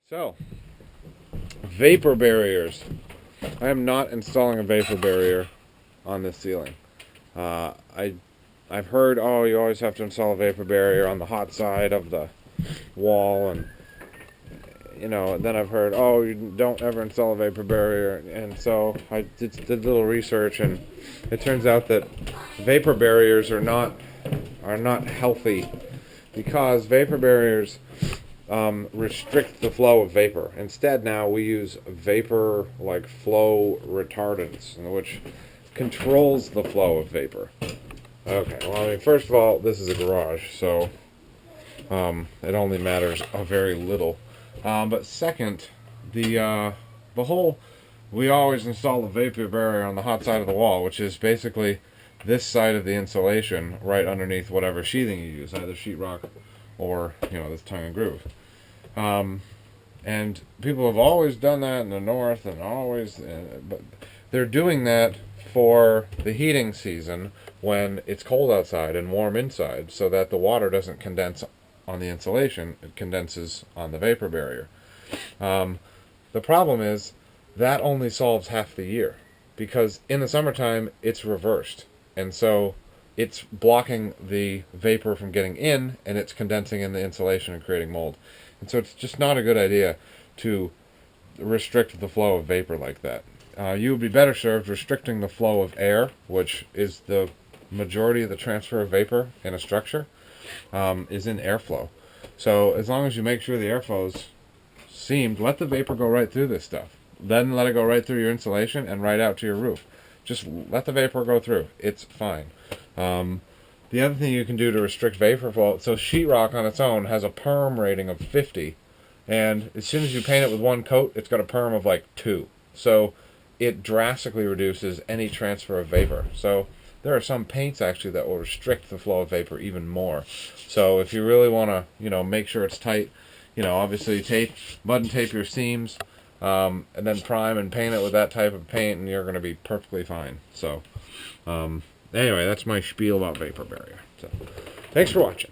So, vapor barriers. I am not installing a vapor barrier on this ceiling. I've heard, oh, you always have to install a vapor barrier on the hot side of the wall, and then I've heard, oh, you don't ever install a vapor barrier, and so I did a little research, and it turns out that vapor barriers are not healthy, because vapor barriers restrict the flow of vapor. Instead, now we use vapor like flow retardants, which controls the flow of vapor. Okay, well, I mean, first of all, this is a garage, so it only matters a very little. But second, the whole, we always install a vapor barrier on the hot side of the wall, which is basically this side of the insulation right underneath whatever sheathing you use, either sheetrock or, this tongue and groove. And people have always done that in the north, and always, but they're doing that for the heating season when it's cold outside and warm inside, so that the water doesn't condense on the insulation, it condenses on the vapor barrier. The problem is that only solves half the year, because in the summertime it's reversed, and so it's blocking the vapor from getting in, and it's condensing in the insulation and creating mold. And so it's just not a good idea to restrict the flow of vapor like that. You would be better served restricting the flow of air, which is the majority of the transfer of vapor in a structure, is in airflow. So as long as you make sure the airflow's seamed, let the vapor go right through this stuff. Then let it go right through your insulation and right out to your roof. Just let the vapor go through. It's fine. The other thing you can do to restrict vapor flow, so sheetrock on its own has a perm rating of 50, and as soon as you paint it with one coat, it's got a perm of like 2. So it drastically reduces any transfer of vapor. So there are some paints actually that will restrict the flow of vapor even more. So if you really want to, make sure it's tight, obviously button tape your seams, and then prime and paint it with that type of paint, and you're going to be perfectly fine. So anyway, that's my spiel about vapor barrier. So thanks for watching.